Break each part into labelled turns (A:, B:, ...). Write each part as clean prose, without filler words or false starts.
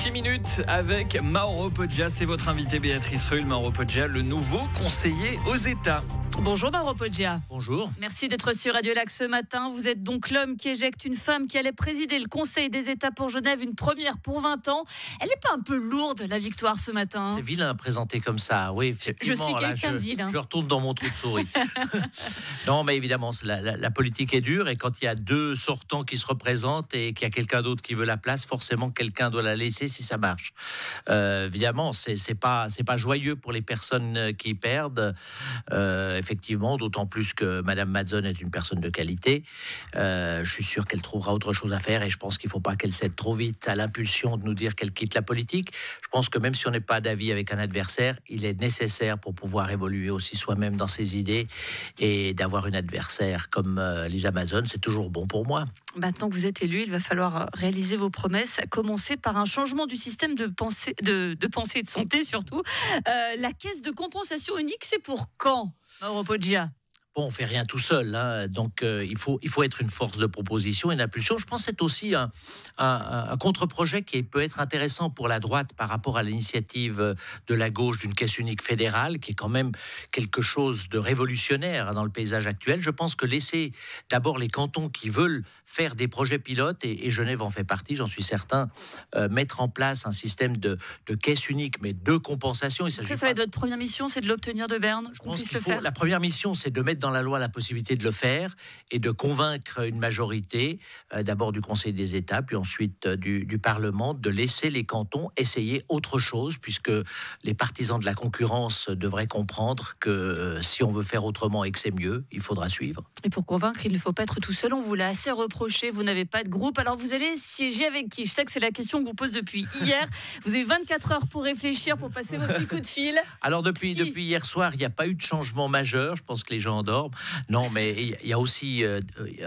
A: 6 minutes avec Mauro Poggia, c'est votre invité Béatrice Rulle. Mauro Poggia, le nouveau conseiller aux États.
B: Bonjour Mauro Poggia.
A: Bonjour.
B: Merci d'être sur Radio Lac ce matin. Vous êtes donc l'homme qui éjecte une femme qui allait présider le Conseil des États pour Genève, une première pour 20 ans. Elle n'est pas un peu lourde, la victoire ce matin?
C: C'est vilain présenté comme ça, oui.
B: Je suis quelqu'un de vilain.
C: Je retourne dans mon trou de souris. Non, mais évidemment, la politique est dure et quand il y a deux sortants qui se représentent et qu'il y a quelqu'un d'autre qui veut la place, forcément quelqu'un doit la laisser si ça marche. Évidemment, c'est pas joyeux pour les personnes qui perdent. Effectivement, d'autant plus que Madame Mazzone est une personne de qualité. Je suis sûr qu'elle trouvera autre chose à faire et je pense qu'il ne faut pas qu'elle cède trop vite à l'impulsion de nous dire qu'elle quitte la politique. Je pense que même si on n'est pas d'avis avec un adversaire, il est nécessaire pour pouvoir évoluer aussi soi-même dans ses idées et d'avoir une adversaire comme Lisa Mazzone, c'est toujours bon pour moi.
B: Maintenant que vous êtes élu, il va falloir réaliser vos promesses, à commencer par un changement du système de pensée et de santé surtout. La caisse de compensation unique, c'est pour quand, Mauro Poggia?
C: Bon, on fait rien tout seul, hein. Donc il faut être une force de proposition et d'impulsion. Je pense que c'est aussi un contre-projet qui peut être intéressant pour la droite par rapport à l'initiative de la gauche d'une caisse unique fédérale, qui est quand même quelque chose de révolutionnaire dans le paysage actuel. Je pense que laisser d'abord les cantons qui veulent faire des projets pilotes, et Genève en fait partie, j'en suis certain, mettre en place un système de caisse unique, mais de compensation.
B: Ça va être votre première mission, c'est de l'obtenir de Berne, qu'on puisse le faire.
C: La première mission, c'est de mettre dans la loi la possibilité de le faire et de convaincre une majorité, d'abord du Conseil des États, puis ensuite du Parlement, de laisser les cantons essayer autre chose, puisque les partisans de la concurrence devraient comprendre que si on veut faire autrement et que c'est mieux, il faudra suivre.
B: Et pour convaincre, il ne faut pas être tout seul. On vous l'a assez reproché, vous n'avez pas de groupe. Alors vous allez siéger avec qui? Je sais que c'est la question que vous pose depuis hier. Vous avez 24 heures pour réfléchir, pour passer vos petits coups de fil.
C: Alors depuis hier soir, il n'y a pas eu de changement majeur. Je pense que les gens dorment. Non, mais il y a aussi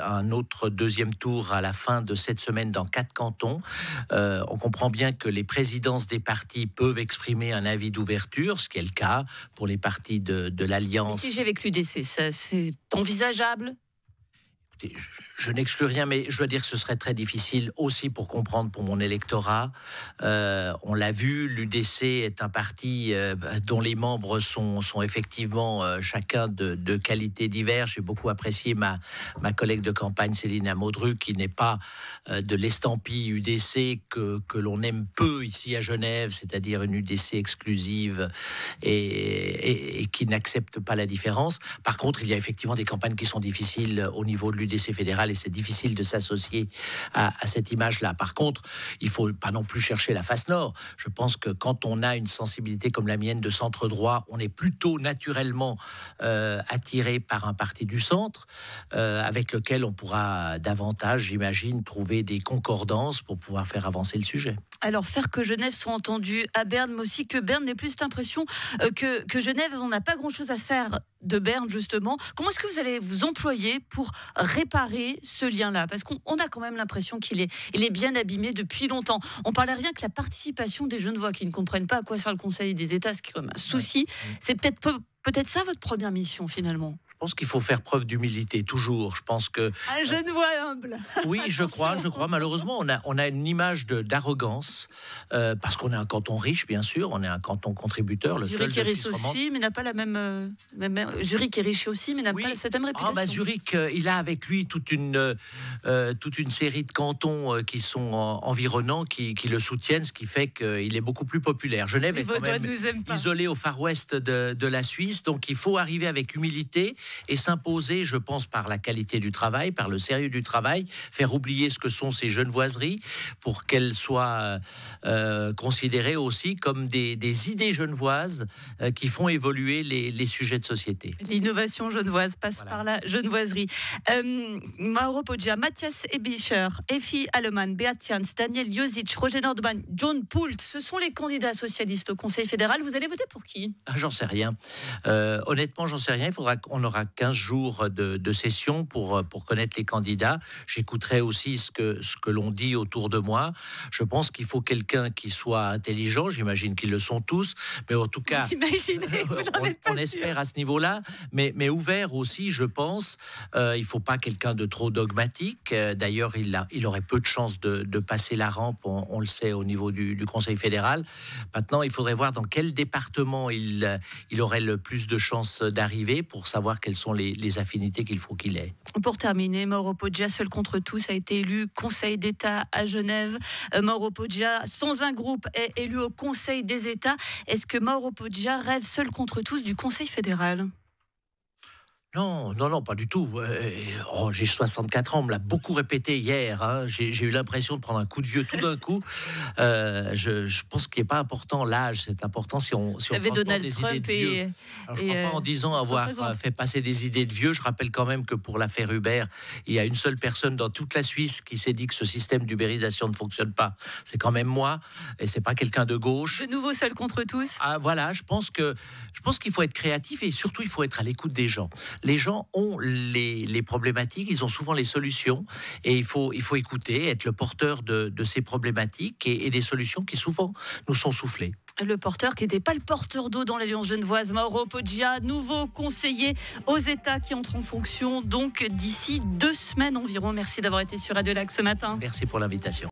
C: un autre deuxième tour à la fin de cette semaine dans 4 cantons. On comprend bien que les présidences des partis peuvent exprimer un avis d'ouverture, ce qui est le cas pour les partis de l'Alliance.
B: Si j'ai avec l'UDC, ça, c'est envisageable?
C: Écoutez, je n'exclus rien, mais je dois dire que ce serait très difficile aussi pour comprendre pour mon électorat. On l'a vu, l'UDC est un parti dont les membres sont effectivement chacun de qualités diverses. J'ai beaucoup apprécié ma collègue de campagne Céline Amodru, qui n'est pas de l'estampille UDC que l'on aime peu ici à Genève, c'est-à-dire une UDC exclusive et qui n'accepte pas la différence. Par contre, il y a effectivement des campagnes qui sont difficiles au niveau de l'UDC fédéral et c'est difficile de s'associer à cette image-là. Par contre, il ne faut pas non plus chercher la face nord. Je pense que quand on a une sensibilité comme la mienne de centre droit, on est plutôt naturellement attiré par un parti du centre avec lequel on pourra davantage, j'imagine, trouver des concordances pour pouvoir faire avancer le sujet.
B: Alors, faire que Genève soit entendue à Berne, mais aussi que Berne n'ait plus cette impression que Genève, on n'a pas grand-chose à faire de Berne, justement. Comment est-ce que vous allez vous employer pour réparer ce lien-là? Parce qu'on a quand même l'impression qu'il est bien abîmé depuis longtemps. On parlait rien que la participation des Genevois qui ne comprennent pas à quoi sert le Conseil des États, ce qui est quand même un souci. C'est peut-être ça votre première mission, finalement.
C: Je pense qu'il faut faire preuve d'humilité, toujours. Je pense que...
B: Un Genevois humble.
C: Oui, je crois. Malheureusement, on a une image d'arrogance, parce qu'on est un canton riche, bien sûr. On est un canton contributeur. Le
B: Zurich est riche aussi, mais n'a pas la même... Zurich est riche aussi, mais n'a pas cette même réputation.
C: Zurich, il a avec lui toute une série de cantons qui sont environnants, qui le soutiennent, ce qui fait qu'il est beaucoup plus populaire. Genève est quand même isolée au Far West de la Suisse, donc il faut arriver avec humilité et s'imposer, je pense, par la qualité du travail, par le sérieux du travail, faire oublier ce que sont ces genevoiseries pour qu'elles soient considérées aussi comme des idées genevoises qui font évoluer les sujets de société.
B: L'innovation genevoise passe par la genevoiserie. Mauro Poggia, Matthias Ebischer, Effi Allemann, Beat Jans, Daniel Josic, Roger Nordman, John Poult, ce sont les candidats socialistes au Conseil fédéral. Vous allez voter pour qui?
C: J'en sais rien. Honnêtement, j'en sais rien. Il faudra qu'on aura aura 15 jours de session pour connaître les candidats. J'écouterai aussi ce que l'on dit autour de moi. Je pense qu'il faut quelqu'un qui soit intelligent. J'imagine qu'ils le sont tous. Mais en tout cas, on espère à ce niveau-là. Mais ouvert aussi, je pense. Il ne faut pas quelqu'un de trop dogmatique. D'ailleurs, il aurait peu de chances de passer la rampe, on le sait, au niveau du Conseil fédéral. Maintenant, il faudrait voir dans quel département il aurait le plus de chances d'arriver pour savoir quelles sont les affinités qu'il faut qu'il ait.
B: Pour terminer, Mauro Poggia, seul contre tous, a été élu Conseil d'État à Genève. Mauro Poggia, sans un groupe, est élu au Conseil des États. Est-ce que Mauro Poggia rêve seul contre tous du Conseil fédéral ?
C: Non, pas du tout. J'ai 64 ans, on me l'a beaucoup répété hier. Hein. J'ai eu l'impression de prendre un coup de vieux tout d'un coup. Je pense qu'il n'est pas important l'âge, c'est important si on
B: transporte Donald
C: des
B: Trump
C: idées de vieux. Alors, je ne crois pas en disant avoir fait passer des idées de vieux. Je rappelle quand même que pour l'affaire Uber, il y a une seule personne dans toute la Suisse qui s'est dit que ce système d'ubérisation ne fonctionne pas. C'est quand même moi, et c'est pas quelqu'un de gauche.
B: De nouveau seul contre tous.
C: Voilà, je pense qu'il faut être créatif et surtout il faut être à l'écoute des gens. Les gens ont les problématiques, ils ont souvent les solutions et il faut écouter, être le porteur de ces problématiques et des solutions qui souvent nous sont soufflées.
B: Le porteur qui n'était pas le porteur d'eau dans l'Alliance genevoise, Mauro Poggia, nouveau conseiller aux États qui entre en fonction donc d'ici 2 semaines environ. Merci d'avoir été sur Radio Lac ce matin.
C: Merci pour l'invitation.